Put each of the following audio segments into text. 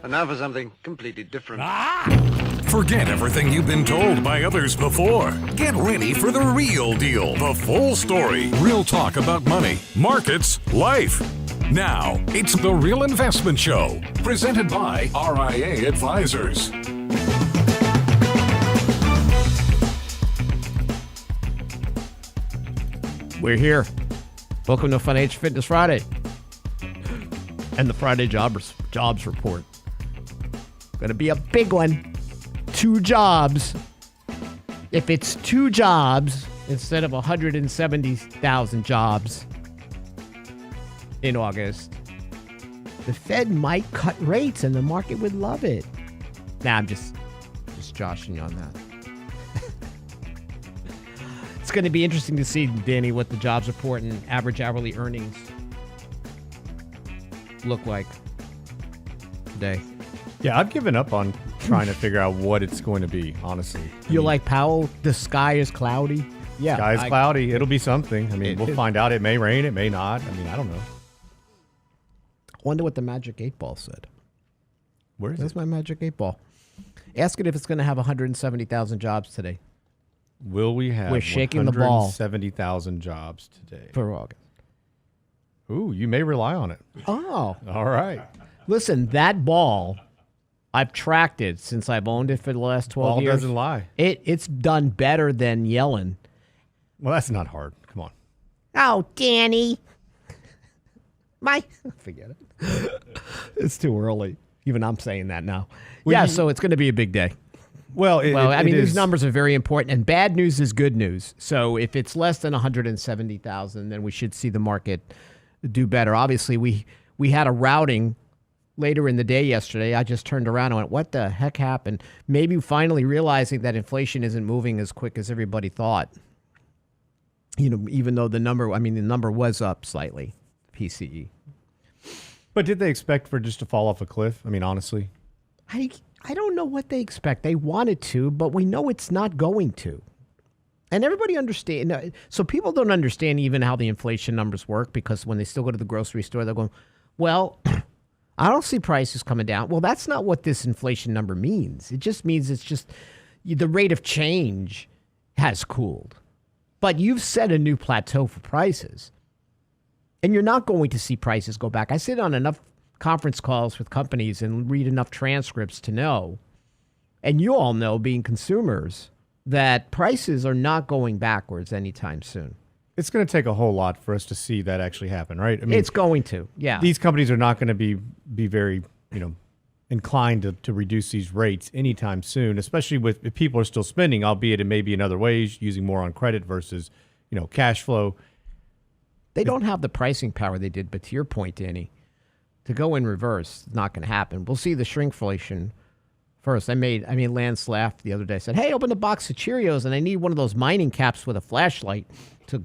And now for something completely different. Forget everything you've been told by others before. Get ready for the real deal, the full story, real talk about money, markets, life. Now, it's The Real Investment Show, presented by RIA Advisors. We're here. Welcome to Financial Fitness Friday and the Friday jobs report. Going to be a big one. 2 jobs. If it's 2 jobs instead of 170,000 jobs in August, the Fed might cut rates and the market would love it. Nah, I'm just joshing you on that. It's going to be interesting to see, Danny, what the jobs report and average hourly earnings look like today. Yeah, I've given up on trying to figure out what it's going to be, honestly. You're like Powell, the sky is cloudy? Yeah. Sky is cloudy. It'll be something. I mean, we'll find out. It may rain. It may not. I mean, I don't know. I wonder what the Magic 8 Ball said. Where is That's it? my Magic 8 Ball. Ask it if it's going to have 170,000 jobs today. Will we have We're shaking the ball. 170,000 jobs today? For August. Ooh, you may rely on it. Oh. All right. Listen, that ball, I've tracked it since I've owned it for the last 12 Ball years. doesn't lie. It's done better than Yellen. Well, that's not hard. Come on. Oh, Danny. Forget it. It's too early. Even I'm saying that now. Well, so it's going to be a big day. Well, these numbers are very important, and bad news is good news. So if it's less than 170,000, then we should see the market do better. Obviously, we had a routing later in the day yesterday. I just turned around and went, what the heck happened? Maybe finally realizing that inflation isn't moving as quick as everybody thought. You know, even though the number was up slightly, PCE. But did they expect for just to fall off a cliff? I mean, honestly. I don't know what they expect. They wanted to, but we know it's not going to. And everybody understands. So people don't understand even how the inflation numbers work, because when they still go to the grocery store, they're going, well, I don't see prices coming down. Well, that's not what this inflation number means. It just means it's just the rate of change has cooled. But you've set a new plateau for prices. And you're not going to see prices go back. I sit on enough conference calls with companies and read enough transcripts to know, and you all know, being consumers, that prices are not going backwards anytime soon. It's going to take a whole lot for us to see that actually happen, right? I mean, it's going to, yeah. These companies are not going to be very, inclined to reduce these rates anytime soon, especially if people are still spending, albeit it may be in other ways, using more on credit versus, cash flow. They don't have the pricing power they did, but to your point, Danny, to go in reverse, it's not going to happen. We'll see the shrinkflation first. Lance laughed the other day. Said, hey, open the box of Cheerios, and I need one of those mining caps with a flashlight to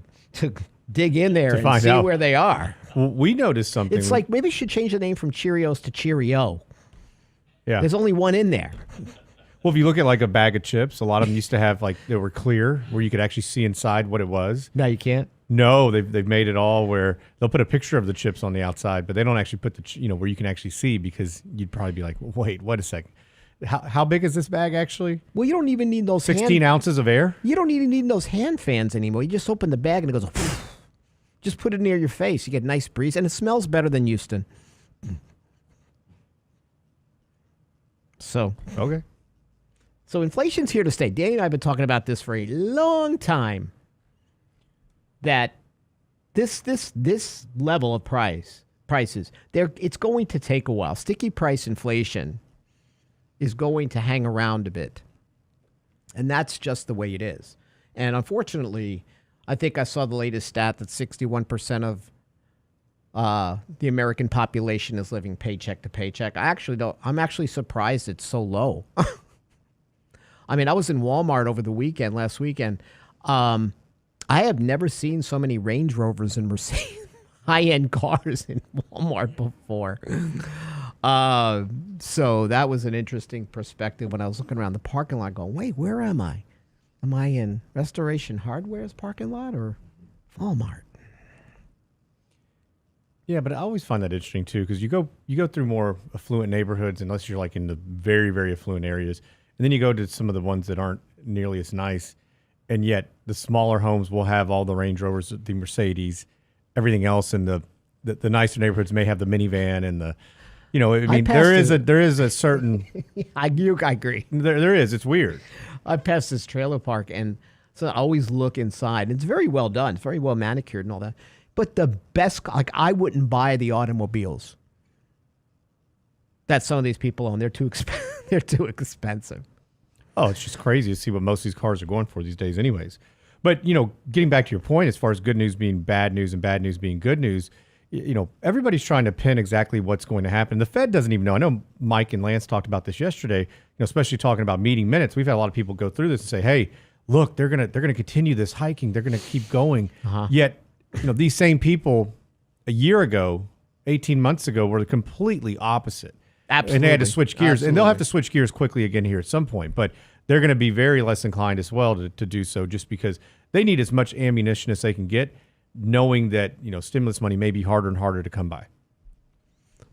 dig in there and see where they are. Well, we noticed something. It's like maybe we should change the name from Cheerios to Cheerio. Yeah. There's only one in there. Well, if you look at like a bag of chips, a lot of them used to have they were clear, where you could actually see inside what it was. Now you can't? No, they've made it all where they'll put a picture of the chips on the outside, but they don't actually put where you can actually see, because you'd probably be like, wait a second. How big is this bag actually? Well, you don't even need those 16 ounces of air? You don't even need those hand fans anymore. You just open the bag and it goes, just put it near your face. You get a nice breeze, and it smells better than Houston. So. Okay. So inflation's here to stay. Danny and I have been talking about this for a long time, that this level of prices, it's going to take a while. Sticky price inflation is going to hang around a bit. And that's just the way it is. And unfortunately, I think I saw the latest stat that 61% of the American population is living paycheck to paycheck. I'm actually surprised it's so low. I was in Walmart last weekend. I have never seen so many Range Rovers and Mercedes high-end cars in Walmart before. So that was an interesting perspective when I was looking around the parking lot going, wait, where am I? Am I in Restoration Hardware's parking lot or Walmart? Yeah, but I always find that interesting too, because you go through more affluent neighborhoods, unless you're like in the very, very affluent areas, and then you go to some of the ones that aren't nearly as nice, and yet the smaller homes will have all the Range Rovers, the Mercedes, everything else, and the nicer neighborhoods may have the minivan and the, I mean, there is a certain. I agree. There is. It's weird. I passed this trailer park, and so I always look inside. It's very well done. It's very well manicured and all that. But the best, like, I wouldn't buy the automobiles that some of these people own. They're too they're too expensive. Oh, it's just crazy to see what most of these cars are going for these days anyways. But, getting back to your point, as far as good news being bad news and bad news being good news, everybody's trying to pin exactly what's going to happen. The Fed doesn't even know. I know Mike and Lance talked about this yesterday, especially talking about meeting minutes. We've had a lot of people go through this and say, hey, look, they're going to continue this hiking. They're going to keep going. Yet, these same people a year ago, 18 months ago, were completely opposite. Absolutely. And they had to switch gears. Absolutely. And they'll have to switch gears quickly again here at some point. But they're going to be very less inclined as well to do so, just because they need as much ammunition as they can get, knowing that, stimulus money may be harder and harder to come by.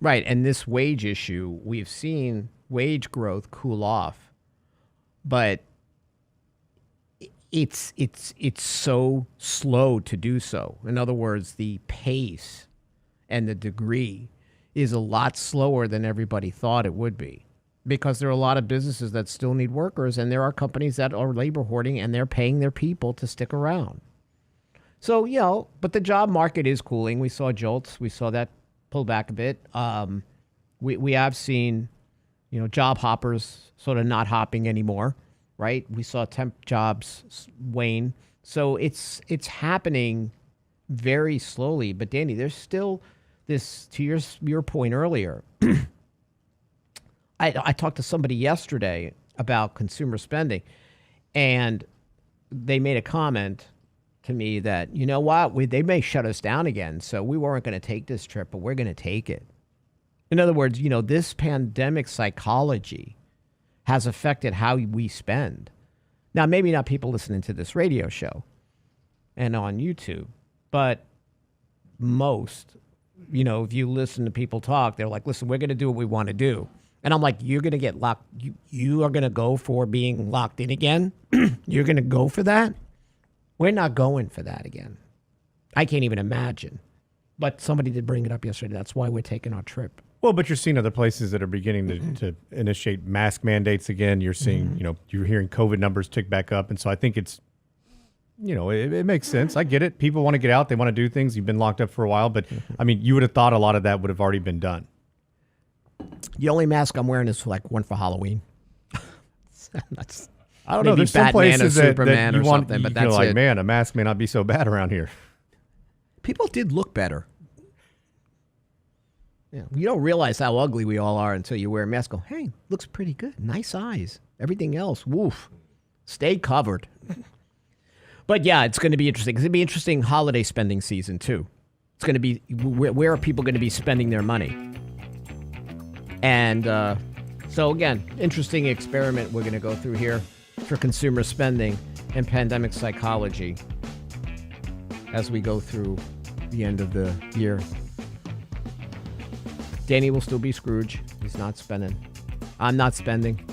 Right. And this wage issue, we've seen wage growth cool off, but it's so slow to do so. In other words, the pace and the degree is a lot slower than everybody thought it would be, because there are a lot of businesses that still need workers, and there are companies that are labor hoarding, and they're paying their people to stick around. So, but the job market is cooling. We saw jolts. We saw that pull back a bit. We have seen, job hoppers sort of not hopping anymore, right? We saw temp jobs wane. So it's happening very slowly. But Danny, there's still this, to your point earlier. I talked to somebody yesterday about consumer spending, and they made a comment to me that, you know what, they may shut us down again, so we weren't going to take this trip, but we're going to take it. In other words, this pandemic psychology has affected how we spend. Now, maybe not people listening to this radio show and on YouTube, but most, if you listen to people talk, they're like, listen, we're going to do what we want to do. And I'm like, you're going to get locked. You are going to go for being locked in again? You're going to go for that? We're not going for that again. I can't even imagine. But somebody did bring it up yesterday. That's why we're taking our trip. Well, but you're seeing other places that are beginning to initiate mask mandates again. You're seeing, you're hearing COVID numbers tick back up. And so I think it's, it makes sense. I get it. People want to get out. They want to do things. You've been locked up for a while. But, I mean, you would have thought a lot of that would have already been done. The only mask I'm wearing is like one for Halloween. I don't know. There's Batman some places or that Superman you or want, something, but you that's feel like, it. man, a mask may not be so bad around here. People did look better. Yeah, you don't realize how ugly we all are until you wear a mask. Go, hey, looks pretty good. Nice eyes. Everything else, woof. Stay covered. But yeah, it's going to be interesting. It's going to be interesting holiday spending season too. It's going to be, where are people going to be spending their money? And so again, interesting experiment we're going to go through here for consumer spending and pandemic psychology as we go through the end of the year. Danny will still be Scrooge. He's not spending. I'm not spending.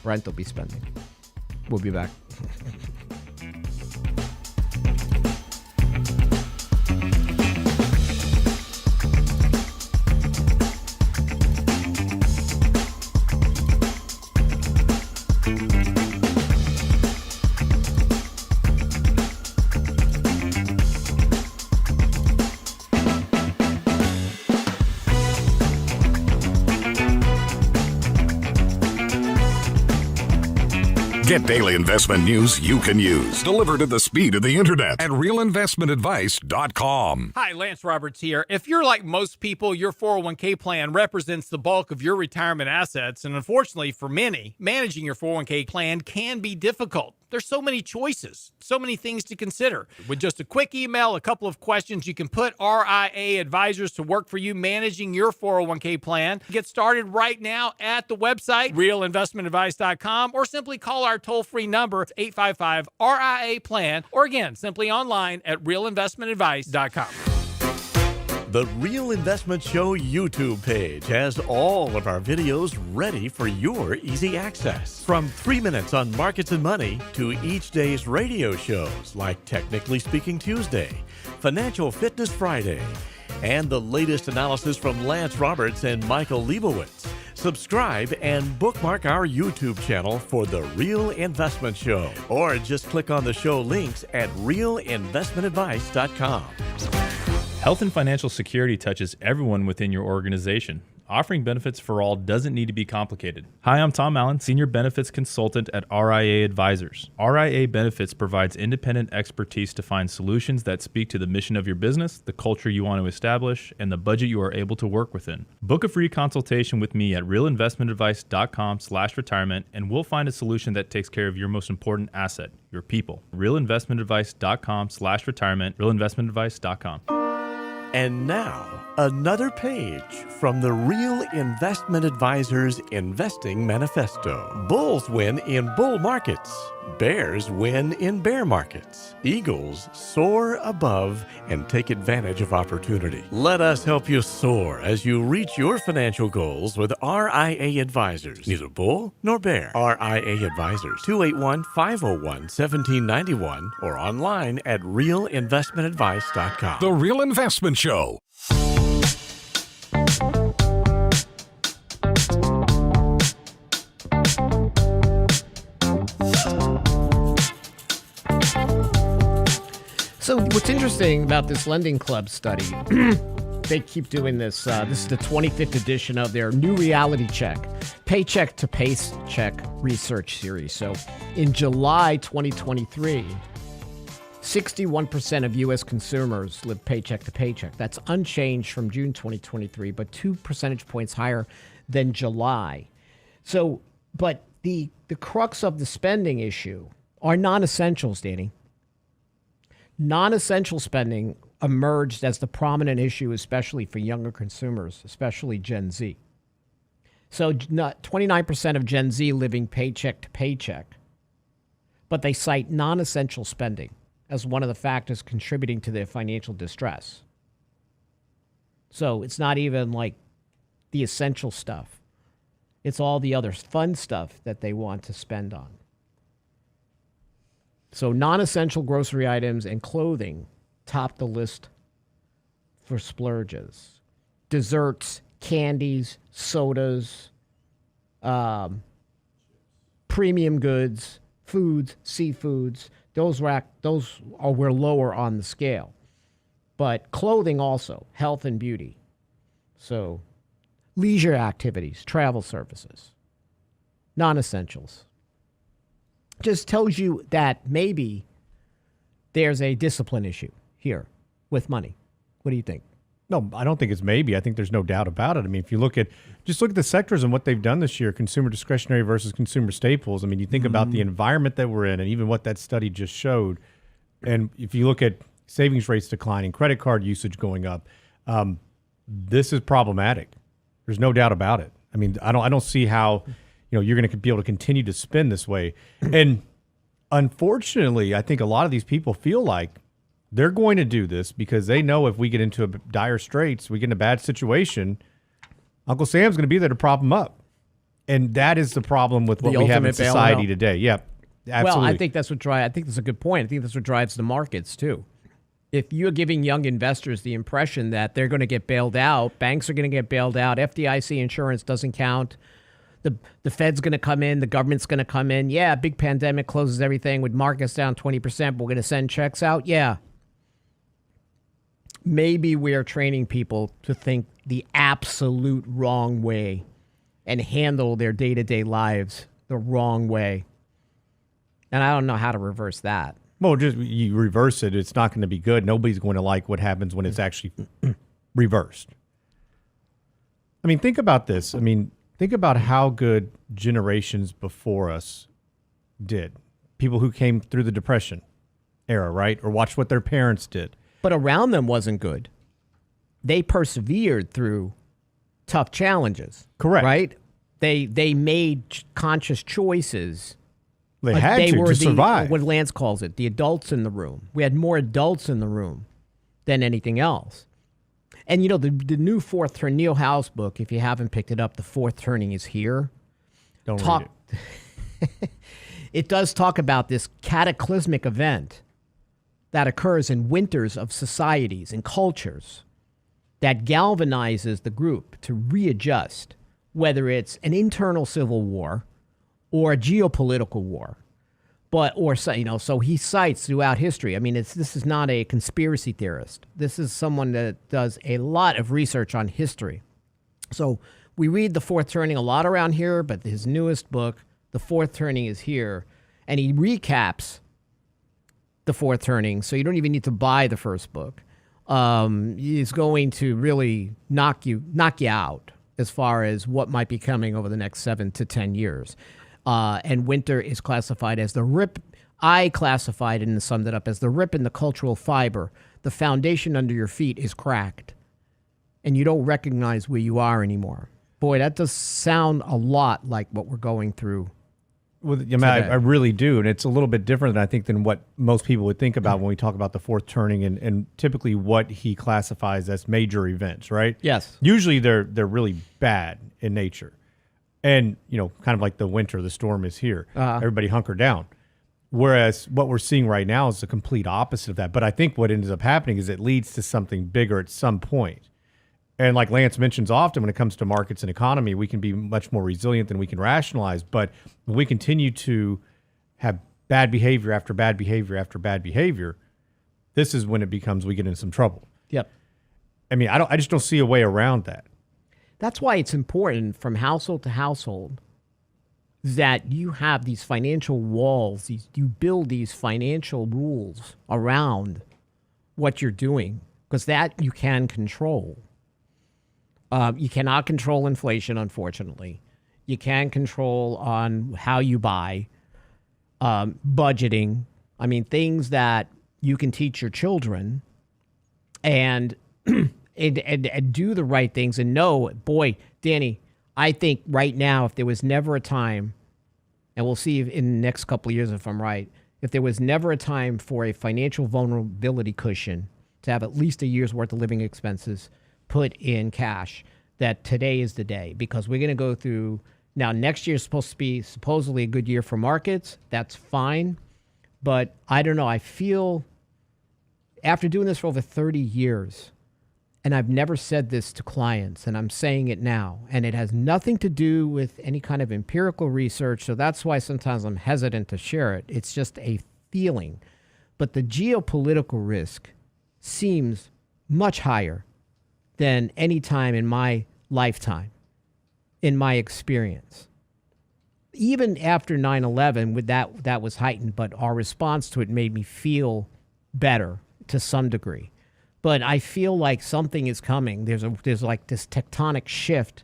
Brent will be spending. We'll be back. Get daily investment news you can use, delivered at the speed of the internet at realinvestmentadvice.com. Hi, Lance Roberts here. If you're like most people, your 401k plan represents the bulk of your retirement assets. And unfortunately for many, managing your 401k plan can be difficult. There's so many choices, so many things to consider. With just a quick email, a couple of questions, you can put RIA advisors to work for you managing your 401k plan. Get started right now at the website, realinvestmentadvice.com, or simply call our toll-free number, 855-RIA-PLAN, or again, simply online at realinvestmentadvice.com. The Real Investment Show YouTube page has all of our videos ready for your easy access. From 3 minutes on markets and money to each day's radio shows like Technically Speaking Tuesday, Financial Fitness Friday, and the latest analysis from Lance Roberts and Michael Leibowitz. Subscribe and bookmark our YouTube channel for The Real Investment Show, or just click on the show links at realinvestmentadvice.com. Health and financial security touches everyone within your organization. Offering benefits for all doesn't need to be complicated. Hi, I'm Tom Allen, Senior Benefits Consultant at RIA Advisors. RIA Benefits provides independent expertise to find solutions that speak to the mission of your business, the culture you want to establish, and the budget you are able to work within. Book a free consultation with me at realinvestmentadvice.com/retirement, and we'll find a solution that takes care of your most important asset, your people. realinvestmentadvice.com/retirement, realinvestmentadvice.com. And now, another page from the Real Investment Advisors Investing Manifesto. Bulls win in bull markets. Bears win in bear markets. Eagles soar above and take advantage of opportunity. Let us help you soar as you reach your financial goals with RIA Advisors. Neither bull nor bear. RIA Advisors, 281-501-1791 or online at realinvestmentadvice.com. The Real Investment Show. So what's interesting about this Lending Club study, they keep doing this. This is the 25th edition of their new reality check, Paycheck to Paycheck research series. So in July 2023, 61% of U.S. consumers live paycheck to paycheck. That's unchanged from June 2023, but 2 percentage points higher than July. So, but the crux of the spending issue are non-essentials, Danny. Non-essential spending emerged as the prominent issue, especially for younger consumers, especially Gen Z. So 29% of Gen Z living paycheck to paycheck, but they cite non-essential spending as one of the factors contributing to their financial distress. So it's not even like the essential stuff. It's all the other fun stuff that they want to spend on. So non-essential grocery items and clothing top the list for splurges. Desserts, candies, sodas, premium goods, foods, seafoods, those were lower on the scale. But clothing also, health and beauty. So leisure activities, travel services, non-essentials. Just tells you that maybe there's a discipline issue here with money. What do you think? No, I don't think it's maybe. I think there's no doubt about it. I mean, if you look at the sectors and what they've done this year, consumer discretionary versus consumer staples. I mean, you think about the environment that we're in and even what that study just showed. And if you look at savings rates declining, credit card usage going up, this is problematic. There's no doubt about it. I mean, I don't see how you're going to be able to continue to spend this way. And unfortunately, I think a lot of these people feel like they're going to do this because they know if we get into a dire straits, we get in a bad situation, Uncle Sam's going to be there to prop them up. And that is the problem with what we have in society today. Yeah, absolutely. Well, I think that's a good point. I think that's what drives the markets too. If you're giving young investors the impression that they're going to get bailed out, banks are going to get bailed out, FDIC insurance doesn't count, the Fed's going to come in, the government's going to come in. Yeah, big pandemic closes everything with markets down 20%, but we're going to send checks out. Yeah. Maybe we are training people to think the absolute wrong way and handle their day-to-day lives the wrong way. And I don't know how to reverse that. Well, just you reverse it, it's not going to be good. Nobody's going to like what happens when it's actually reversed. I mean, think about this. I mean, think about how good generations before us did. People who came through the Depression era, right? Or watched what their parents did. But around them wasn't good. They persevered through tough challenges. Correct. Right? They made conscious choices. They had to survive. What Lance calls it, the adults in the room. We had more adults in the room than anything else. And the new Fourth Turn, Neil Howe's book, if you haven't picked it up, The Fourth Turning is Here. Don't read it. It does talk about this cataclysmic event that occurs in winters of societies and cultures that galvanizes the group to readjust, whether it's an internal civil war or a geopolitical war. So he cites throughout history. I mean, this is not a conspiracy theorist. This is someone that does a lot of research on history. So we read The Fourth Turning a lot around here, but his newest book, The Fourth Turning is Here, and he recaps The Fourth Turning, so you don't even need to buy the first book. He's going to really knock you out as far as what might be coming over the next 7 to 10 years. And winter is classified as the rip. I classified it and summed it up as the rip in the cultural fiber. The foundation under your feet is cracked, and you don't recognize where you are anymore. Boy, that does sound a lot like what we're going through. Well, I really do, and it's a little bit different, I think, than what most people would think about when we talk about the Fourth Turning and typically what he classifies as major events, right? Yes. Usually they're really bad in nature. And, kind of like the winter, the storm is here. Everybody hunker down. Whereas what we're seeing right now is the complete opposite of that. But I think what ends up happening is it leads to something bigger at some point. And like Lance mentions often, when it comes to markets and economy, we can be much more resilient than we can rationalize. But when we continue to have bad behavior after bad behavior after bad behavior, this is when it becomes we get into some trouble. Yep. I mean, I just don't see a way around that. That's why it's important from household to household that you have these financial walls, you build these financial rules around what you're doing, because that you can control. You cannot control inflation, unfortunately. You can control on how you buy, budgeting. I mean, things that you can teach your children and and do the right things and know, boy, Danny, I think right now, if there was never a time, and we'll see if in the next couple of years if I'm right, if there was never a time for a financial vulnerability cushion to have at least a year's worth of living expenses put in cash, that today is the day, because we're going to go through, now next year is supposed to be supposedly a good year for markets. That's fine. But I don't know. I feel after doing this for over 30 years, and I've never said this to clients, and I'm saying it now, and it has nothing to do with any kind of empirical research, so that's why sometimes I'm hesitant to share it. It's just a feeling. But the geopolitical risk seems much higher than any time in my lifetime, in my experience. Even after 9/11, with that was heightened, but our response to it made me feel better to some degree. But I feel like something is coming. There's like this tectonic shift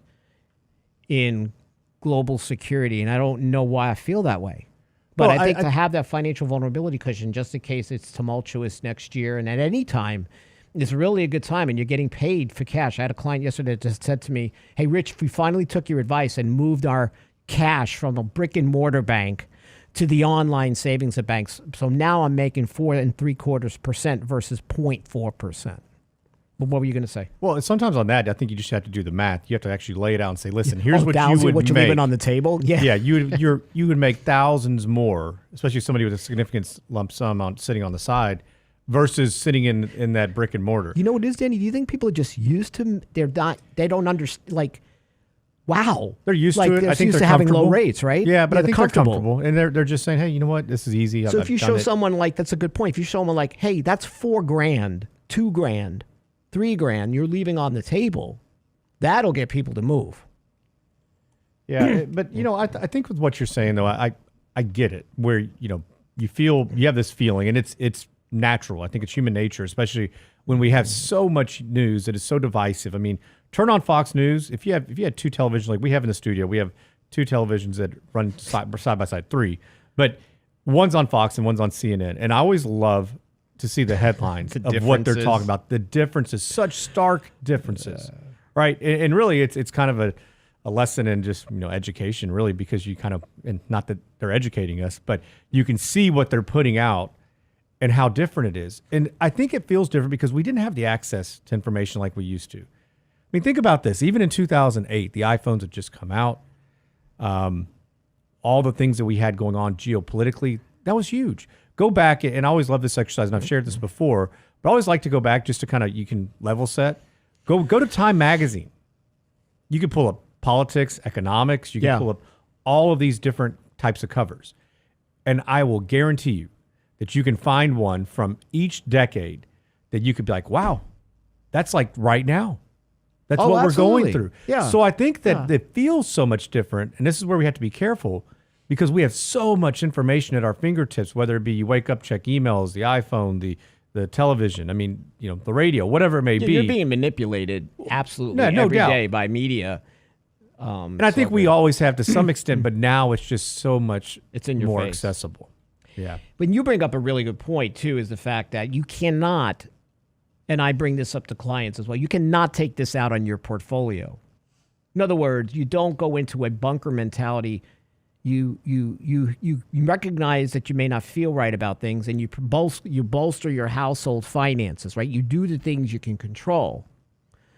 in global security, and I don't know why I feel that way. But I think to have that financial vulnerability cushion, just in case it's tumultuous next year, and at any time, is really a good time, and you're getting paid for cash. I had a client yesterday that just said to me, "Hey, Rich, we finally took your advice and moved our cash from a brick and mortar bank to the online savings of banks. So now I'm making 4.75% versus 0.4%. But what were you going to say? Well, sometimes on that, I think you just have to do the math. You have to actually lay it out and say, listen, here's what you would what you're make. leaving on the table? Yeah. Yeah, you would make thousands more, especially somebody with a significant lump sum sitting on the side, versus sitting in that brick and mortar. You know what it is, Danny? Do you think people are just used to, they don't understand, like, wow. They're used like, to it. They're I think used they're to having comfortable. low rates, right? Yeah, but I think they're comfortable. And they're just saying, hey, you know what? This is easy. So I've if you done show it. someone like, that's a good point. If you show someone like, hey, that's $4,000, $2,000, $3,000 you're leaving on the table, that'll get people to move. Yeah, but I think with what you're saying though, I get it. Where you have this feeling, and it's natural. I think it's human nature, especially when we have so much news that is so divisive. I mean, turn on Fox News. If you had two televisions like we have in the studio, we have two televisions that run side by side, three, but one's on Fox and one's on CNN, and I always love to see the headlines of what they're talking about. The differences, such stark differences, right? And really, it's kind of a lesson in just education, really, because you kind of, and not that they're educating us, but you can see what they're putting out, and how different it is. And I think it feels different because we didn't have the access to information like we used to. I mean, think about this. Even in 2008, the iPhones had just come out. All the things that we had going on geopolitically, that was huge. Go back, and I always love this exercise, and I've shared this before, but I always like to go back just to kind of, you can level set. Go to Time Magazine. You can pull up politics, economics. You can pull up all of these different types of covers. And I will guarantee you that you can find one from each decade that you could be like, wow, that's like right now. That's what absolutely. we're going through. Yeah. So I think that it feels so much different. And this is where we have to be careful because we have so much information at our fingertips, whether it be you wake up, check emails, the iPhone, the television, I mean, the radio, whatever it may be. You're being manipulated absolutely no every doubt. day by media. And I think we always have to some extent, but now it's just so much It's in your more face. accessible. Yeah. But you bring up a really good point, too, is the fact that you cannot, and I bring this up to clients as well, you cannot take this out on your portfolio. In other words, you don't go into a bunker mentality. You recognize that you may not feel right about things, and you bolster your household finances, right? You do the things you can control.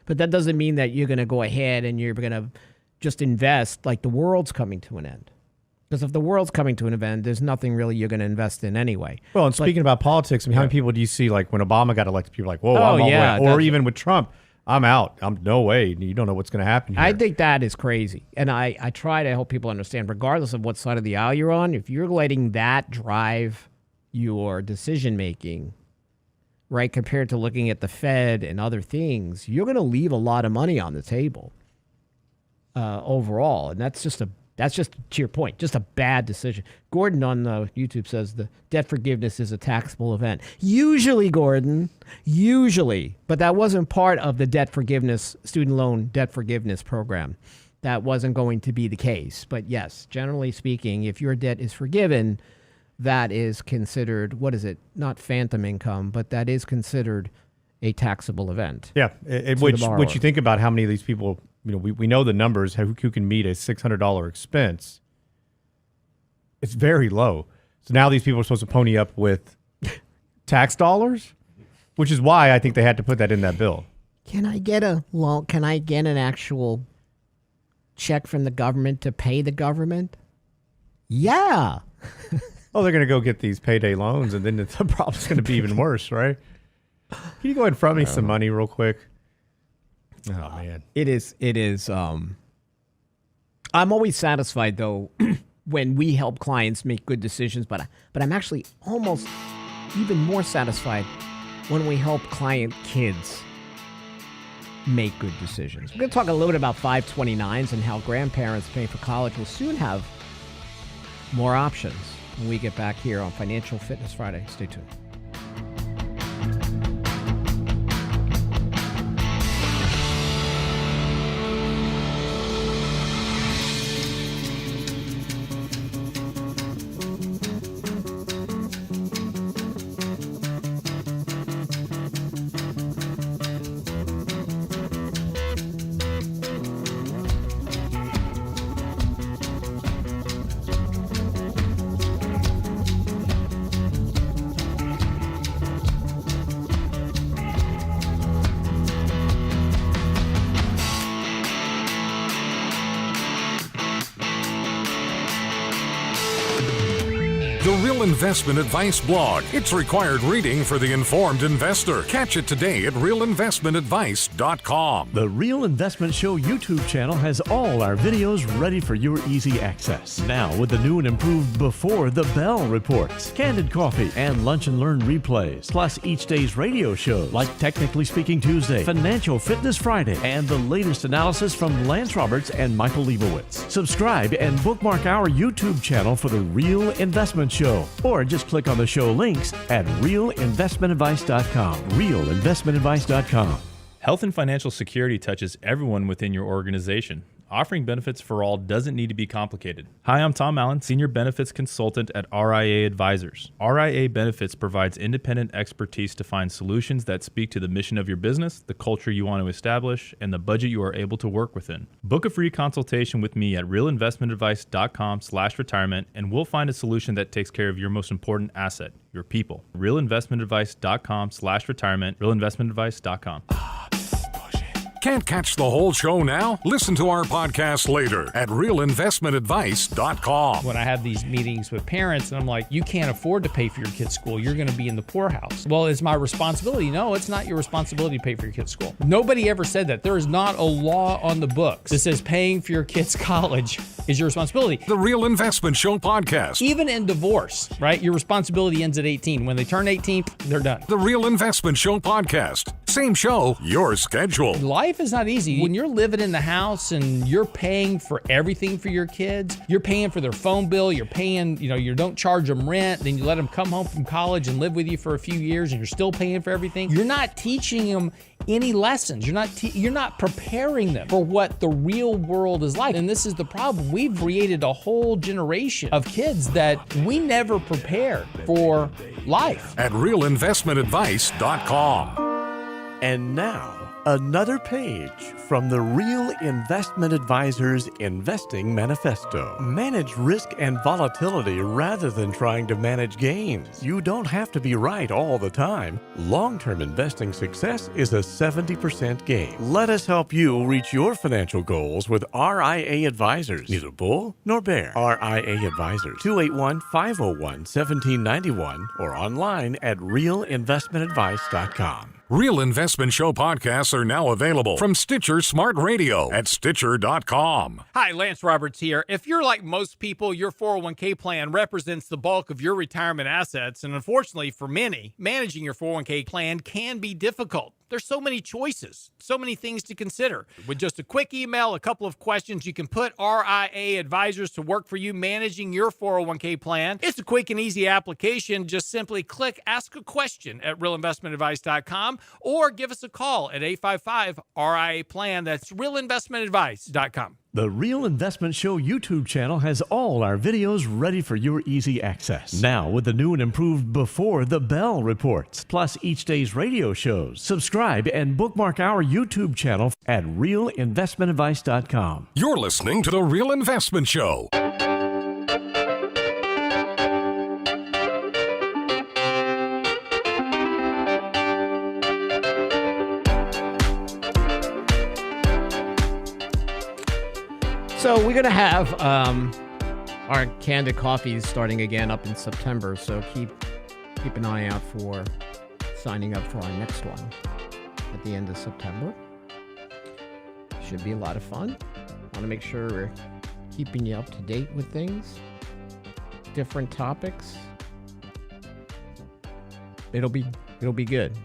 But that doesn't mean that you're going to go ahead and you're going to just invest like the world's coming to an end. Because if the world's coming to an end, there's nothing really you're going to invest in anyway. Well, and speaking about politics, I mean, how many people do you see, like when Obama got elected, people are like, whoa, I'm all the way. Or even with Trump, I'm out. I'm no way. You don't know what's going to happen here. I think that is crazy. And I try to help people understand, regardless of what side of the aisle you're on, if you're letting that drive your decision-making, right, compared to looking at the Fed and other things, you're going to leave a lot of money on the table overall. And that's just to your point, just a bad decision. Gordon on YouTube says the debt forgiveness is a taxable event. Usually, Gordon, but that wasn't part of the debt forgiveness, student loan debt forgiveness program. That wasn't going to be the case. But yes, generally speaking, if your debt is forgiven, that is considered, what is it? Not phantom income, but that is considered a taxable event. Yeah, which you think about how many of these people, we know the numbers, who can meet a $600 expense. It's very low. So now these people are supposed to pony up with tax dollars, which is why I think they had to put that in that bill. Can I get a loan? Can I get an actual check from the government to pay the government? Yeah. Oh, they're going to go get these payday loans, and then the problem's going to be even worse, right? Can you go ahead and front me some money real quick? Oh, man. It is. I'm always satisfied, though, when we help clients make good decisions, but I'm actually almost even more satisfied when we help client kids make good decisions. We're going to talk a little bit about 529s and how grandparents paying for college will soon have more options when we get back here on Financial Fitness Friday. Stay tuned. The Real Investment Advice blog. It's required reading for the informed investor. Catch it today at realinvestmentadvice.com. The Real Investment Show YouTube channel has all our videos ready for your easy access. Now with the new and improved Before the Bell reports, Candid Coffee, and Lunch and Learn replays, plus each day's radio shows like Technically Speaking Tuesday, Financial Fitness Friday, and the latest analysis from Lance Roberts and Michael Leibowitz. Subscribe and bookmark our YouTube channel for the Real Investment Show, or just click on the show links at realinvestmentadvice.com. realinvestmentadvice.com. Health and financial security touches everyone within your organization. Offering benefits for all doesn't need to be complicated. Hi, I'm Tom Allen, Senior Benefits Consultant at RIA Advisors. RIA Benefits provides independent expertise to find solutions that speak to the mission of your business, the culture you want to establish, and the budget you are able to work within. Book a free consultation with me at realinvestmentadvice.com/retirement, and we'll find a solution that takes care of your most important asset, your people. realinvestmentadvice.com/retirement, realinvestmentadvice.com. Can't catch the whole show now? Listen to our podcast later at realinvestmentadvice.com. When I have these meetings with parents and I'm like, you can't afford to pay for your kid's school, you're going to be in the poorhouse. Well, it's my responsibility. No, it's not your responsibility to pay for your kid's school. Nobody ever said that. There is not a law on the books that says paying for your kid's college is your responsibility. The Real Investment Show podcast. Even in divorce, right? Your responsibility ends at 18. When they turn 18, they're done. The Real Investment Show podcast. Same show, your schedule. Life is not easy. When you're living in the house and you're paying for everything for your kids, you're paying for their phone bill, you're paying, you don't charge them rent, then you let them come home from college and live with you for a few years and you're still paying for everything. You're not teaching them any lessons. You're not preparing them for what the real world is like. And this is the problem. We've created a whole generation of kids that we never prepared for life. At realinvestmentadvice.com. And now, another page from the Real Investment Advisors Investing Manifesto. Manage risk and volatility rather than trying to manage gains. You don't have to be right all the time. Long-term investing success is a 70% gain. Let us help you reach your financial goals with RIA Advisors. Neither bull nor bear. RIA Advisors, 281-501-1791 or online at realinvestmentadvice.com. Real Investment Show podcasts are now available from Stitcher Smart Radio at Stitcher.com. Hi, Lance Roberts here. If you're like most people, your 401k plan represents the bulk of your retirement assets. And unfortunately for many, managing your 401k plan can be difficult. There's so many choices, so many things to consider. With just a quick email, a couple of questions, you can put RIA Advisors to work for you managing your 401k plan. It's a quick and easy application. Just simply click Ask a Question at realinvestmentadvice.com or give us a call at 855-RIA-PLAN. That's realinvestmentadvice.com. The Real Investment Show YouTube channel has all our videos ready for your easy access. Now with the new and improved Before the Bell reports, plus each day's radio shows. Subscribe and bookmark our YouTube channel at realinvestmentadvice.com. You're listening to The Real Investment Show. So we're going to have our Candid Coffee starting again up in September. So keep an eye out for signing up for our next one at the end of September. Should be a lot of fun. Want to make sure we're keeping you up to date with things, different topics. It'll be good,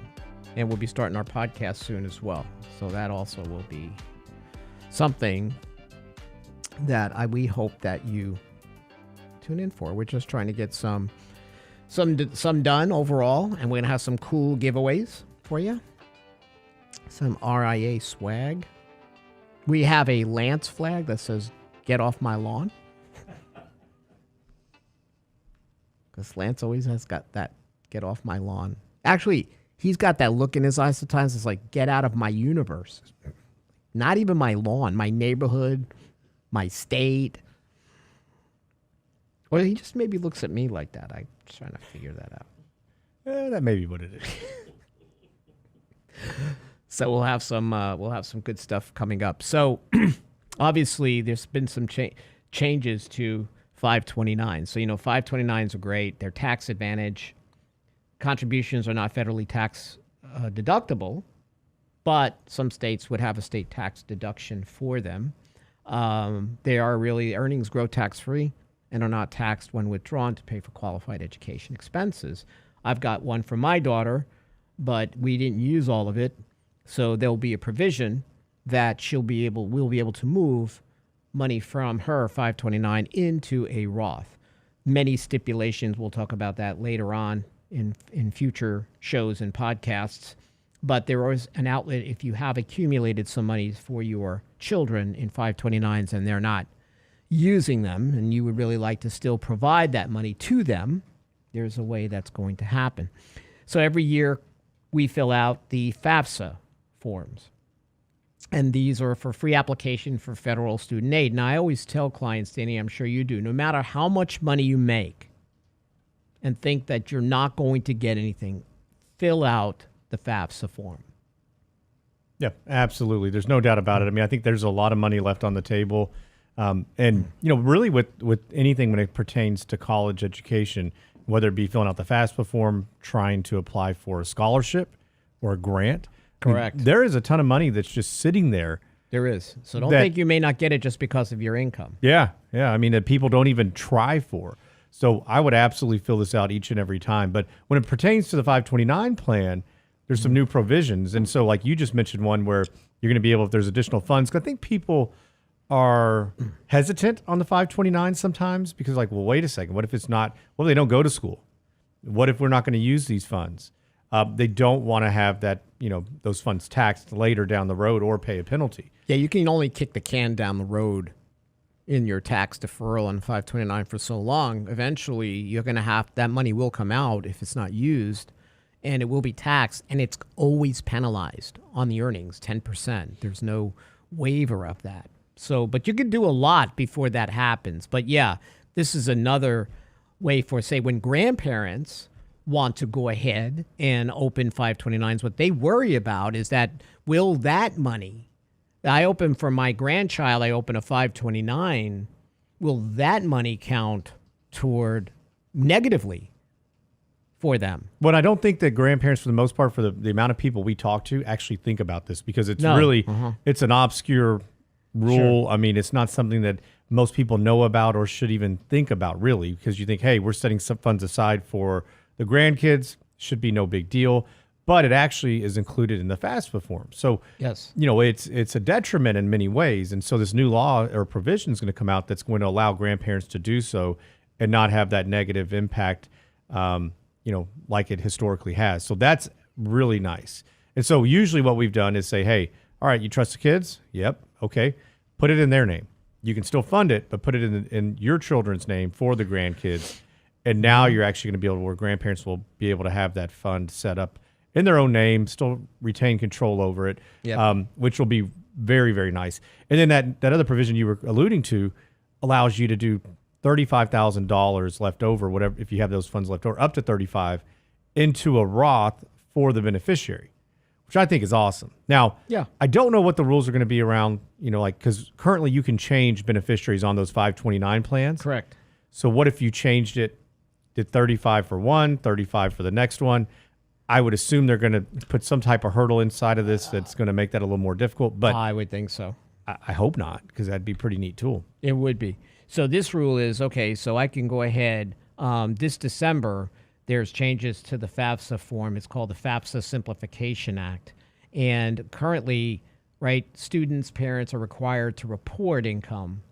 and we'll be starting our podcast soon as well. So that also will be something that we hope that you tune in for. We're just trying to get some done overall, and we're gonna have some cool giveaways for you. Some RIA swag. We have a Lance flag that says "Get off my lawn," because Lance always has got that "Get off my lawn." Actually, he's got that look in his eyes sometimes. It's like, "Get out of my universe." Not even my lawn, my neighborhood, my state. Or he just maybe looks at me like that. I'm trying to figure that out. That may be what it is. So we'll have some good stuff coming up. So obviously there's been some changes to 529. So 529s are great. They're tax advantage. Contributions are not federally tax deductible, but some states would have a state tax deduction for them. They are really earnings grow tax-free and are not taxed when withdrawn to pay for qualified education expenses. I've got one for my daughter, but we didn't use all of it, so there'll be a provision that we'll be able to move money from her 529 into a Roth. Many stipulations, we'll talk about that later on in future shows and podcasts. But there is an outlet if you have accumulated some money for your children in 529s and they're not using them, and you would really like to still provide that money to them, there's a way that's going to happen. So every year we fill out the FAFSA forms. And these are for free application for federal student aid. Now, I always tell clients, Danny, I'm sure you do, no matter how much money you make and think that you're not going to get anything, fill out the FAFSA form. Yeah, absolutely. There's no doubt about it. I mean, I think there's a lot of money left on the table. And, really with anything when it pertains to college education, whether it be filling out the FAFSA form, trying to apply for a scholarship or a grant. Correct. I mean, there is a ton of money that's just sitting there. There is. So don't think you may not get it just because of your income. Yeah. I mean, that people don't even try for. So I would absolutely fill this out each and every time. But when it pertains to the 529 plan, there's some new provisions. And so like you just mentioned one where you're going to be able, if there's additional funds, 'cause I think people are hesitant on the 529 sometimes because like, well, wait a second. What if it's not, well, they don't go to school. What if we're not going to use these funds? They don't want to have that, those funds taxed later down the road or pay a penalty. Yeah, you can only kick the can down the road in your tax deferral on 529 for so long. Eventually, you're going to have, that money will come out if it's not used, and it will be taxed, and it's always penalized on the earnings, 10%. There's no waiver of that. So, but you can do a lot before that happens. But yeah, this is another way for, say, when grandparents want to go ahead and open 529s, what they worry about is that will that money, I open for my grandchild, I open a 529, will that money count toward negatively for them? But I don't think that grandparents, for the most part, for the amount of people we talk to, actually think about this because it's it's an obscure rule. Sure. I mean, it's not something that most people know about or should even think about, really, because you think, hey, we're setting some funds aside for the grandkids, should be no big deal, but it actually is included in the FAFSA form. So, yes, it's a detriment in many ways. And so this new law or provision is going to come out that's going to allow grandparents to do so and not have that negative impact, like it historically has. So that's really nice. And so usually what we've done is say, hey, all right, you trust the kids? Yep. Okay. Put it in their name. You can still fund it, but put it in your children's name for the grandkids. And now you're actually going to be able to, where grandparents will be able to have that fund set up in their own name, still retain control over it, which will be very, very nice. And then that other provision you were alluding to allows you to do $35,000 left over, whatever, if you have those funds left over, up to 35, into a Roth for the beneficiary, which I think is awesome. Now, I don't know what the rules are going to be around, because currently you can change beneficiaries on those 529 plans. Correct. So what if you changed it, did 35 for one, 35 for the next one? I would assume they're going to put some type of hurdle inside of this that's going to make that a little more difficult. But I would think so. I hope not, because that'd be a pretty neat tool. It would be. So this rule is, okay, so I can go ahead. This December, there's changes to the FAFSA form. It's called the FAFSA Simplification Act. And currently, students, parents are required to report income,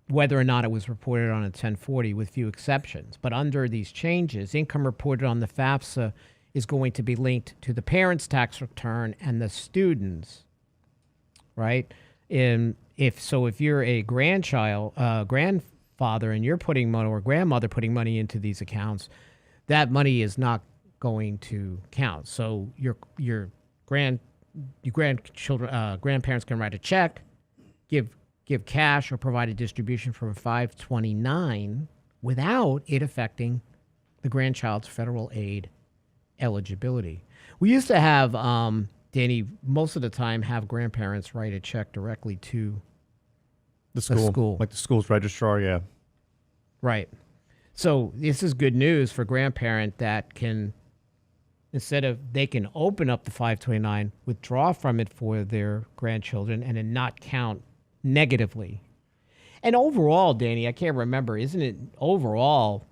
whether or not it was reported on a 1040, with few exceptions. But under these changes, income reported on the FAFSA is going to be linked to the parent's tax return and the student's, right? If you're a grandfather, and you're putting money, or grandmother putting money into these accounts, that money is not going to count. So your grandparents can write a check, give cash, or provide a distribution from a 529 without it affecting the grandchild's federal aid eligibility. We used to have, Danny, most of the time have grandparents write a check directly to the school. Like the school's registrar, yeah. Right. So this is good news for grandparent that can, they can open up the 529, withdraw from it for their grandchildren, and then not count negatively. And overall, Danny, I can't remember, isn't it overall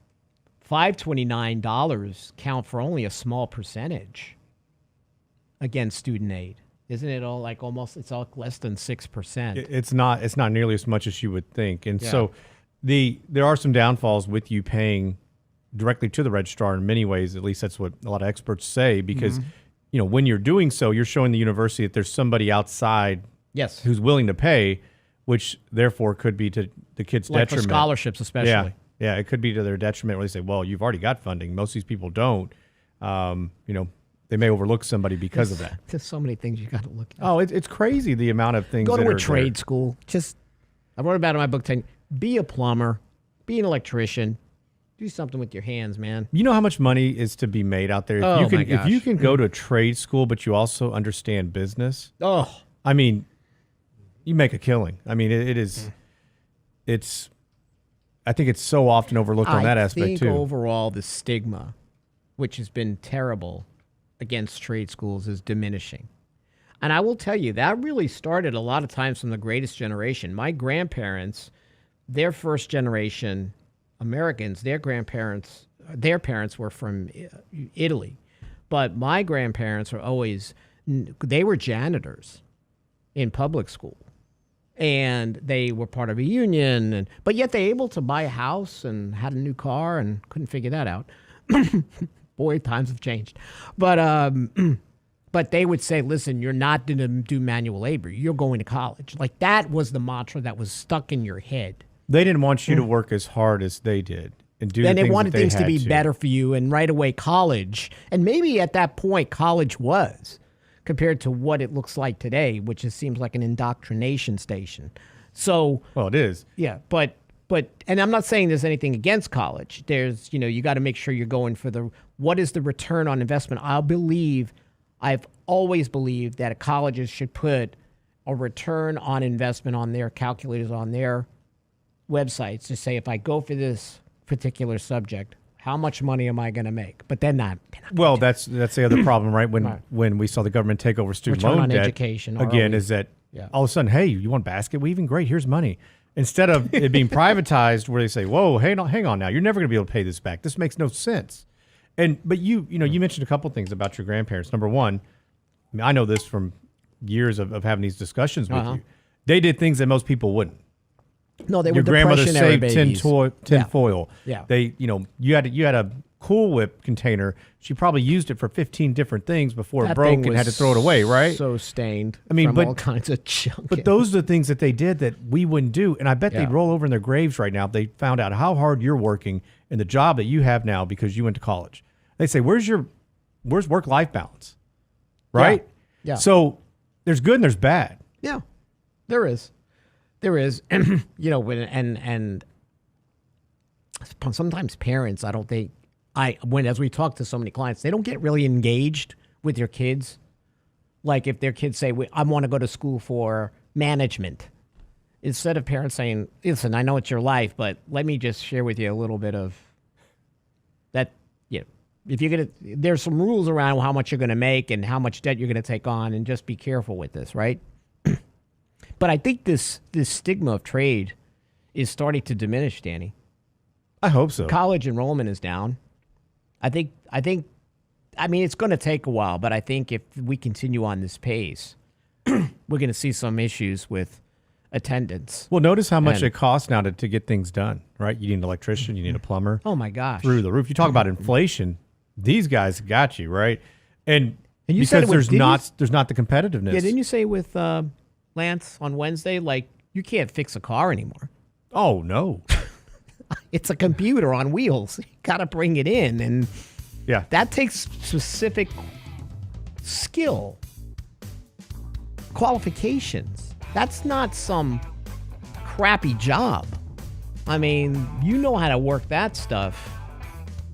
$529 count for only a small percentage against student aid? Isn't it all it's all less than 6%? It's not nearly as much as you would think. And so there are some downfalls with you paying directly to the registrar in many ways. At least that's what a lot of experts say, because when you're doing so, you're showing the university that there's somebody outside Yes. who's willing to pay, which therefore could be to the kids' Like for detriment. scholarships, especially. Yeah, it could be to their detriment where they say, well, you've already got funding. Most of these people don't. They may overlook somebody because of that. There's so many things you got to look at. Oh, it's crazy the amount of things Go that to are a trade school. I wrote about it in my book, be a plumber, be an electrician, do something with your hands, man. You know how much money is to be made out there? If Oh, you can, my gosh. If you can go to a trade school, but you also understand business, Oh, I mean, you make a killing. I mean, it's, I think it's so often overlooked on that aspect I think too. overall the stigma, which has been terrible against trade schools, is diminishing. And I will tell you, that really started a lot of times from the greatest generation. My grandparents, their first generation Americans, their parents were from Italy. But my grandparents they were janitors in public school. And they were part of a union, but yet they able to buy a house and had a new car and couldn't figure that out. Boy, times have changed. But they would say, listen, you're not going to do manual labor. You're going to college. Like, that was the mantra that was stuck in your head. They didn't want you to work as hard as they did and do. Then the they things wanted that they things to had be better for you, and right away college. And maybe at that point, college was, compared to what it looks like today, which seems like an indoctrination station. So, Well, it is. yeah, but and I'm not saying there's anything against college. There's, you got to make sure you're going for what is the return on investment. I've always believed that colleges should put a return on investment on their calculators, on their websites, to say, if I go for this particular subject, how much money am I going to make? But they're not. Well, that's the other problem, right? When we saw the government take over student Return loan on debt education, again, ROE. is that Yeah. all of a sudden, hey, you want basket weaving? Great, here's money. Instead of it being privatized, where they say, whoa, hang on now, you're never going to be able to pay this back. This makes no sense. But you mentioned a couple things about your grandparents. Number one, I know this from years of having these discussions with you. They did things that most people wouldn't. No, they Your were grandmother Depression-era saved babies. tin foil. Yeah. You had a Cool Whip container. She probably used it for 15 different things before it That broke thing and had to was throw it away, right? So stained. I mean, from but- all kinds of junk. But those are the things that they did that we wouldn't do. And I bet Yeah. they'd roll over in their graves right now if they found out how hard you're working in the job that you have now because you went to college. They say, where's work-life balance? Right? Yeah. So there's good and there's bad. Yeah, there is. And sometimes parents, I don't think, as we talk to so many clients, they don't get really engaged with their kids. Like if their kids say, I want to go to school for management, instead of parents saying, listen, I know it's your life, but let me just share with you a little bit of that. If you're going to, there's some rules around how much you're going to make and how much debt you're going to take on, and just be careful with this, right? But I think this stigma of trade is starting to diminish, Danny. I hope so. College enrollment is down. I mean, it's going to take a while, but I think if we continue on this pace, we're going to see some issues with attendance. Well, notice how much And- it costs now to get things done, right? You need an electrician, you need a plumber. Oh my gosh. Through the roof. You talk about inflation, these guys got you, right? And you said because it was- there's not the competitiveness. Yeah, didn't you say with Lance on Wednesday, like, you can't fix a car anymore? Oh, no. It's a computer on wheels. You got to bring it in, and Yeah. that takes specific skill, qualifications. That's not some crappy job. I mean, you know how to work that stuff.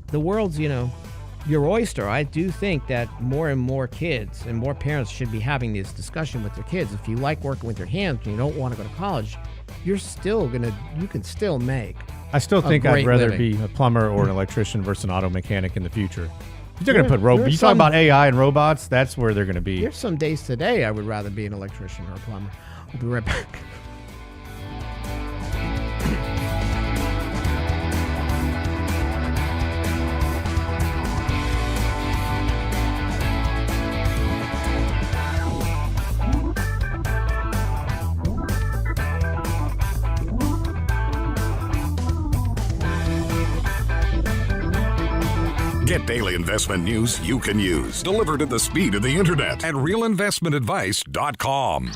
The world's, your oyster. I do think that more and more kids and more parents should be having this discussion with their kids. If you like working with your hands and you don't want to go to college, you can still make. I still think I'd great rather living. be a plumber or an electrician versus an auto mechanic in the future. If they're going to There- put robots. there's You talk some- about AI and robots, that's where they're going to be. There's some days today I would rather be an electrician or a plumber. We'll be right back. Get daily investment news you can use, delivered at the speed of the internet at realinvestmentadvice.com.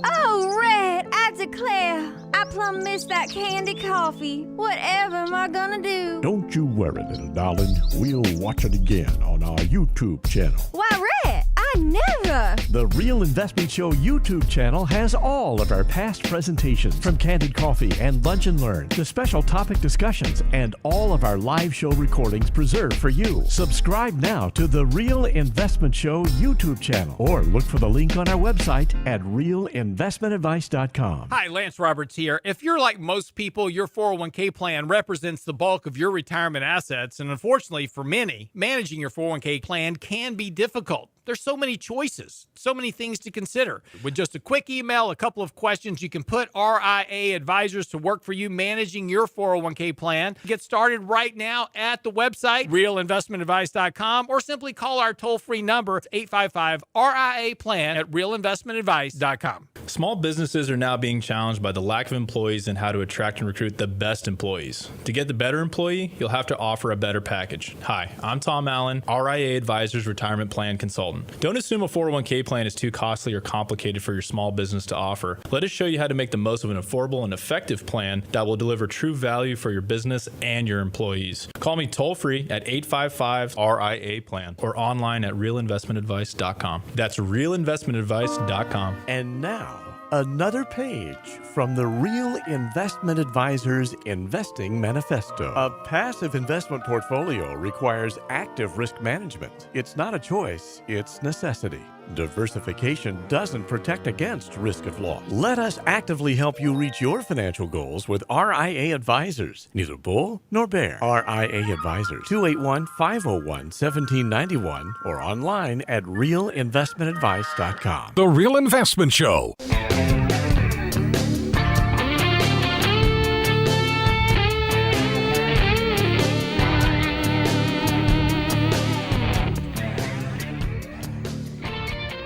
Oh, Red, I declare, I plumb missed that Candid Coffee. Whatever am I gonna do? Don't you worry, little darling. We'll watch it again on our YouTube channel. Why, Red, I never. The Real Investment Show YouTube channel has all of our past presentations, from Candid Coffee and Lunch and Learn to special topic discussions, and all of our live show recordings preserved for you. Subscribe now to the Real Investment Show YouTube channel, or look for the link on our website at realinvestmentadvice.com. Hi, Lance Roberts here. If you're like most people, your 401k plan represents the bulk of your retirement assets, and unfortunately for many, managing your 401k plan can be difficult. There's so many choices, so many things to consider. With just a quick email, a couple of questions, you can put RIA advisors to work for you managing your 401k plan. Get started right now at the website, realinvestmentadvice.com, or simply call our toll-free number, 855-RIA-PLAN at realinvestmentadvice.com. Small businesses are now being challenged by the lack of employees and how to attract and recruit the best employees. To get the better employee, you'll have to offer a better package. Hi, I'm Tom Allen, RIA Advisors Retirement Plan Consultant. Don't assume a 401k plan is too costly or complicated for your small business to offer. Let us show you how to make the most of an affordable and effective plan that will deliver true value for your business and your employees. Call me toll-free at 855-RIA-PLAN or online at realinvestmentadvice.com. That's realinvestmentadvice.com. And now, another page from the Real Investment Advisors Investing Manifesto. A passive investment portfolio requires active risk management. It's not a choice, it's necessity. Diversification doesn't protect against risk of loss. Let us actively help you reach your financial goals with RIA Advisors. Neither bull nor bear. RIA Advisors, 281-501-1791 or online at realinvestmentadvice.com. The Real Investment Show.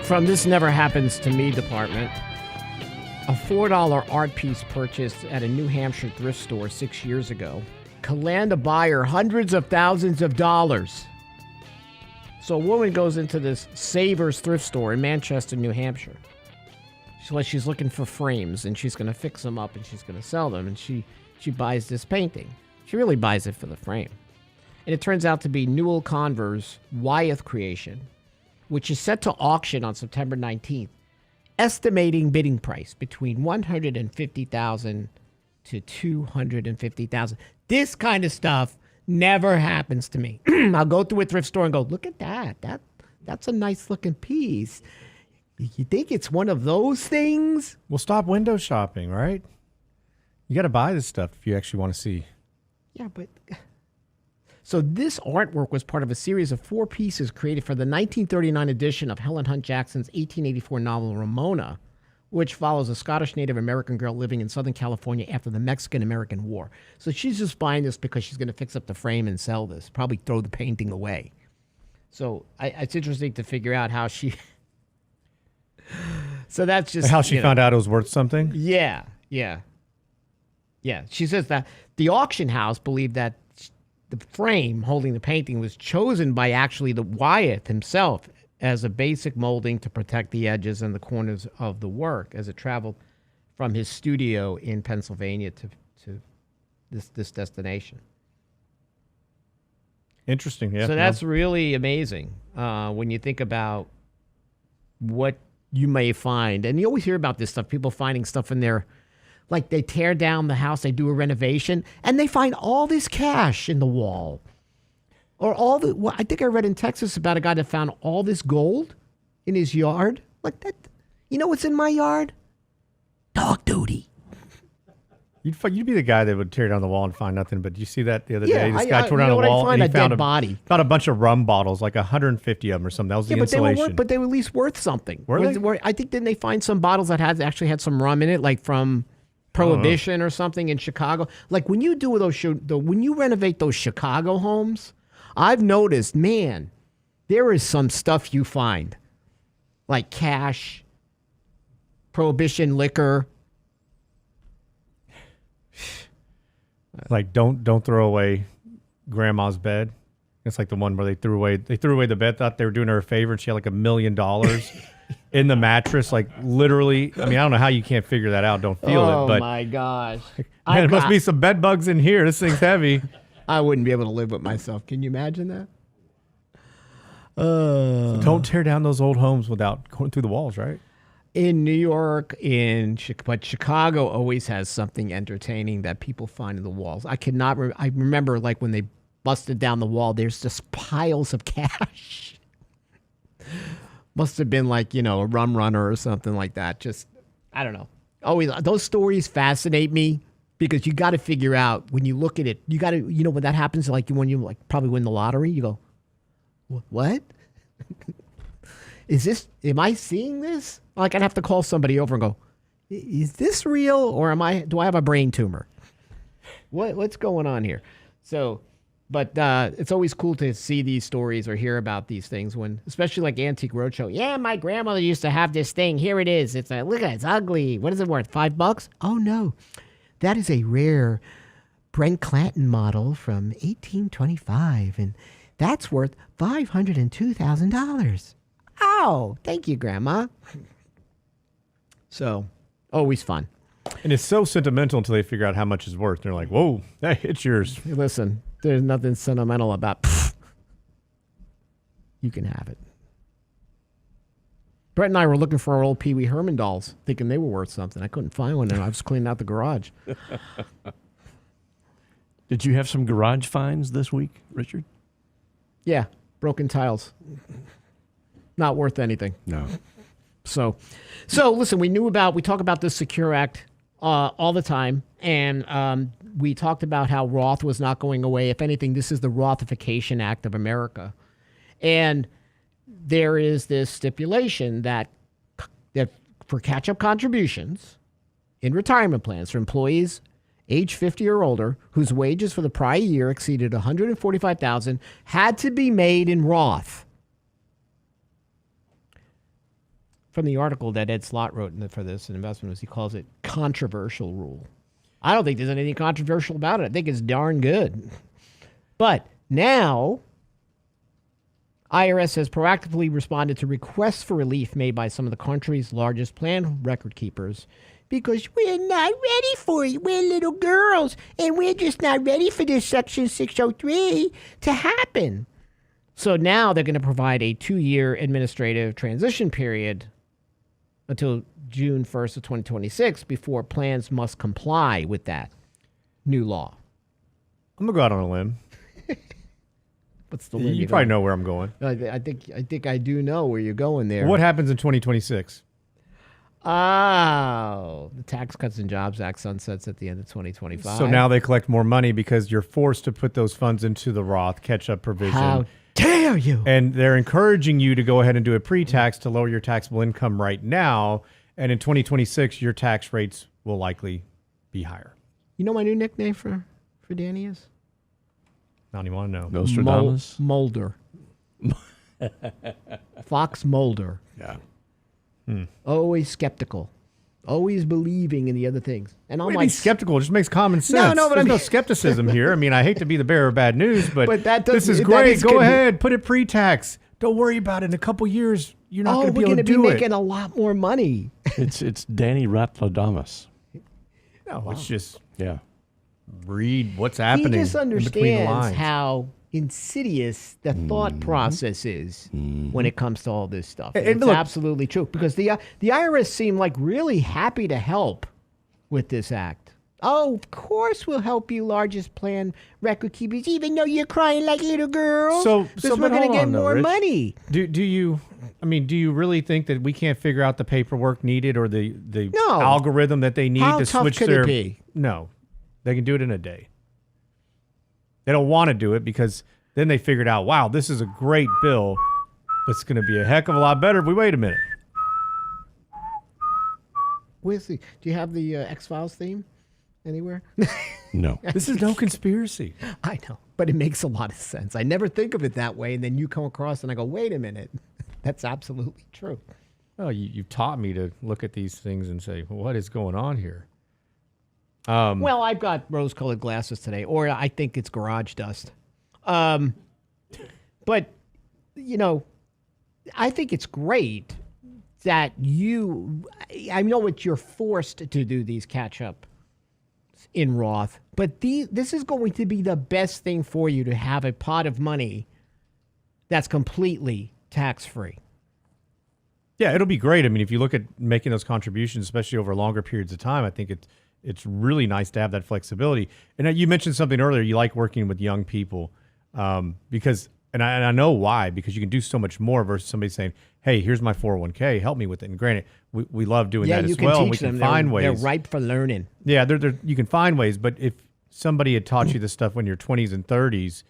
From This Never Happens to Me department, a $4 art piece purchased at a New Hampshire thrift store 6 years ago could land a buyer hundreds of thousands of dollars. So a woman goes into this Savers thrift store in Manchester, New Hampshire. She's looking for frames, and she's going to fix them up, and she's going to sell them. And she buys this painting. She really buys it for the frame. And it turns out to be Newell Conver's Wyeth creation, which is set to auction on September 19th, estimating bidding price between $150,000 to $250,000. This kind of stuff never happens to me. I'll go through a thrift store and go, look at that. That's a nice looking piece. You think it's one of those things? Well, stop window shopping, right? You got to buy this stuff if you actually want to see. Yeah, but... So this artwork was part of a series of 4 pieces created for the 1939 edition of Helen Hunt Jackson's 1884 novel Ramona, which follows a Scottish Native American girl living in Southern California after the Mexican-American War. So she's just buying this because she's going to fix up the frame and sell this, probably throw the painting away. So it's interesting to figure out how she... So that's just... How she found out it was worth something? Yeah. She says that the auction house believed that the frame holding the painting was chosen by actually the Wyeth himself as a basic molding to protect the edges and the corners of the work as it traveled from his studio in Pennsylvania to this destination. Interesting, yeah. So that's really amazing when you think about what you may find. And you always hear about this stuff, people finding stuff in their... Like they tear down the house, they do a renovation, and they find all this cash in the wall. Or I think I read in Texas about a guy that found all this gold in his yard. Like that, you know what's in my yard? Dog duty. You'd be the guy that would tear down the wall and find nothing. But you see that the other day? This guy tore down the wall and he found a body. Found a bunch of rum bottles, like 150 of them or something. That was the insulation. But they were at least worth something. Were they? I think didn't they find some bottles that actually had some rum in it, like from Prohibition or something in Chicago? Like when you do when you renovate those Chicago homes, I've noticed, man, there is some stuff you find, like cash, Prohibition liquor. Like don't throw away grandma's bed. It's like the one where they threw away the bet, thought they were doing her a favor, and she had like $1 million in the mattress. Like literally, I mean, I don't know how you can't figure that out. Don't feel it, but oh my gosh, man, there must be some bed bugs in here. This thing's heavy. I wouldn't be able to live with myself. Can you imagine that? So don't tear down those old homes without going through the walls, right? In New York, but Chicago always has something entertaining that people find in the walls. I remember like when they busted down the wall, there's just piles of cash. Must have been like, a rum runner or something like that. Just, I don't know. Always, those stories fascinate me because you got to figure out when you look at it, you got to, when that happens, like when you like probably win the lottery, you go, what? Am I seeing this? Like I'd have to call somebody over and go, is this real or do I have a brain tumor? What's going on here? So, but it's always cool to see these stories or hear about these things especially like Antique Roadshow. Yeah, my grandmother used to have this thing. Here it is. Look at it. It's ugly. What is it worth? $5? Oh no, that is a rare Brent Clanton model from 1825, and that's worth $502,000. Oh, thank you, Grandma. So, always fun. And it's so sentimental until they figure out how much it's worth. They're like, whoa, it's yours. Hey, listen, there's nothing sentimental about you can have it. Brett and I were looking for our old Pee Wee Herman dolls, thinking they were worth something. I couldn't find one, and I was cleaning out the garage. Did you have some garage finds this week, Richard? Yeah, broken tiles. Not worth anything. No. So listen, we talk about the Secure Act all the time, and we talked about how Roth was not going away. If anything, this is the Rothification Act of America. And there is this stipulation that for catch-up contributions in retirement plans for employees age 50 or older whose wages for the prior year exceeded $145,000 had to be made in Roth. From the article that Ed Slott wrote for this investment, he calls it controversial rule. I don't think there's anything controversial about it. I think it's darn good. But now, IRS has proactively responded to requests for relief made by some of the country's largest plan record keepers because we're not ready for it. We're little girls, and we're just not ready for this Section 603 to happen. So now they're going to provide a 2-year administrative transition period until June 1st of 2026 before plans must comply with that new law. I'm going to go out on a limb. What's the limb? You probably know where I'm going. I think I do know where you're going there. What happens in 2026? Oh, the Tax Cuts and Jobs Act sunsets at the end of 2025. So now they collect more money because you're forced to put those funds into the Roth catch-up provision. How dare you? And they're encouraging you to go ahead and do a pre-tax to lower your taxable income right now. And in 2026, your tax rates will likely be higher. You know my new nickname for Danny is? I don't even want to know. Nostradamus? Mulder. Fox Mulder. Yeah. Always skeptical. Always believing in the other things. And I'm like skeptical. It just makes common sense. No, but there's no skepticism here. I mean, I hate to be the bearer of bad news, but this is that great. is Go ahead, put it pre-tax. Don't worry about it. In a couple years, you're not going to be able to do it. We're going to be making a lot more money. It's Danny Nostradamus. No, it's just read what's happening. He just in between the understands lines. how insidious the thought process is when it comes to all this stuff. And It's look, absolutely true because the IRS seemed like really happy to help with this act. Oh, of course we'll help you, largest plan record keepers, even though you're crying like little girls. So we're going to get more money. Do you really think that we can't figure out the paperwork needed or the No. algorithm that they need How to tough switch could their? it be? No, they can do it in a day. They don't want to do it because then they figured out, wow, this is a great bill, but it's going to be a heck of a lot better if we wait a minute. Where's the? Do you have the X-Files theme anywhere? No. This is no conspiracy. I know, but it makes a lot of sense. I never think of it that way, and then you come across and I go, wait a minute. That's absolutely true. Well, you've taught me to look at these things and say, well, what is going on here? Well, I've got rose-colored glasses today, or I think it's garage dust. But, I think it's great that I know you're forced to do these catch-up in Roth, but this is going to be the best thing for you to have a pot of money that's completely tax-free. Yeah, it'll be great. I mean, if you look at making those contributions, especially over longer periods of time, I think it's really nice to have that flexibility. And you mentioned something earlier. You like working with young people because, and I know why, because you can do so much more versus somebody saying, "Hey, here's my 401k, help me with it." And granted, we love doing that as well. We can find ways. They're ripe for learning. Yeah, you can find ways. But if somebody had taught you this stuff when you're 20s and 30s,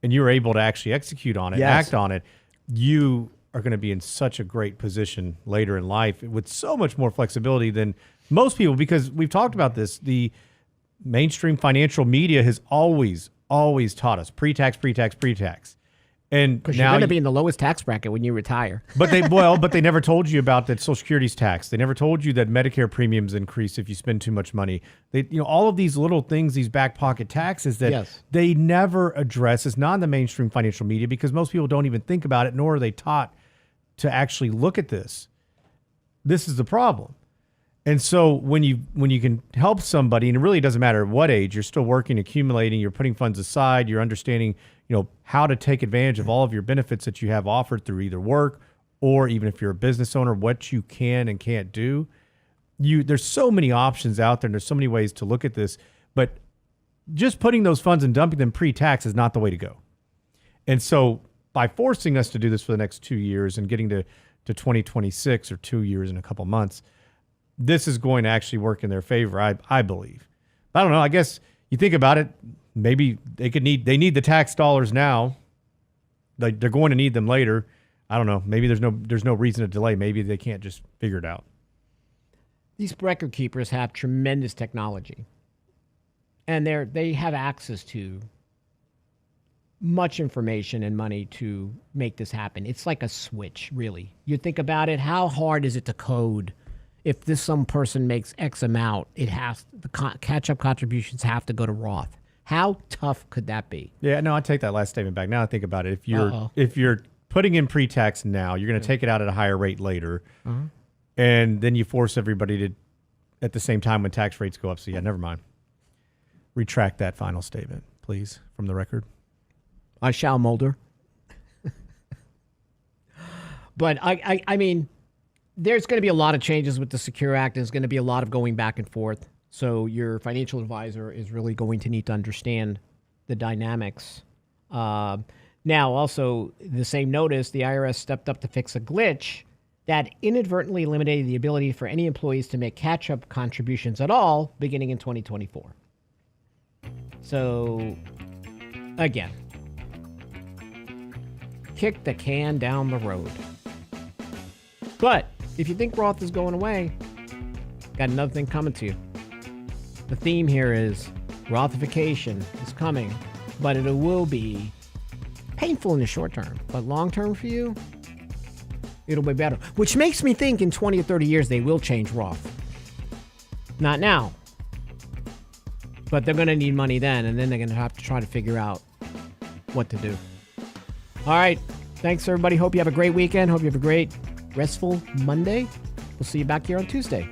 and you were able to actually execute on it, act on it, you are going to be in such a great position later in life with so much more flexibility than most people, because we've talked about this. The mainstream financial media has always taught us pre-tax. And because you're going to be in the lowest tax bracket when you retire. But they never told you about that Social Security's tax. They never told you that Medicare premiums increase if you spend too much money. All of these little things, these back pocket taxes that they never address. It's not in the mainstream financial media because most people don't even think about it, nor are they taught to actually look at this. This is the problem. And so when you can help somebody, and it really doesn't matter at what age, you're still working, accumulating, you're putting funds aside, you're understanding, how to take advantage of all of your benefits that you have offered through either work or even if you're a business owner, what you can and can't do. There's so many options out there and there's so many ways to look at this, but just putting those funds and dumping them pre-tax is not the way to go. And so by forcing us to do this for the next 2 years and getting to 2026 or 2 years and a couple months, this is going to actually work in their favor, I believe. I don't know. I guess you think about it, maybe they need the tax dollars now. They're going to need them later. I don't know. Maybe there's no reason to delay. Maybe they can't just figure it out. These record keepers have tremendous technology, and they have access to much information and money to make this happen. It's like a switch, really. You think about it. How hard is it to code? If some person makes X amount, the catch-up contributions have to go to Roth. How tough could that be? Yeah, no, I take that last statement back. Now I think about it. If you're putting in pre-tax now, you're going to take it out at a higher rate later, and then you force everybody to, at the same time when tax rates go up. So yeah, never mind. Retract that final statement, please, from the record. I shall, Mulder. But I mean, there's going to be a lot of changes with the Secure Act. There's going to be a lot of going back and forth. So your financial advisor is really going to need to understand the dynamics. Now, also, the same notice, the IRS stepped up to fix a glitch that inadvertently eliminated the ability for any employees to make catch-up contributions at all beginning in 2024. So, again, kick the can down the road. But if you think Roth is going away, got another thing coming to you. The theme here is Rothification is coming, but it will be painful in the short term. But long term for you, it'll be better. Which makes me think in 20 or 30 years they will change Roth. Not now. But they're going to need money then, and then they're going to have to try to figure out what to do. All right. Thanks, everybody. Hope you have a great weekend. Hope you have a great, restful Monday. We'll see you back here on Tuesday.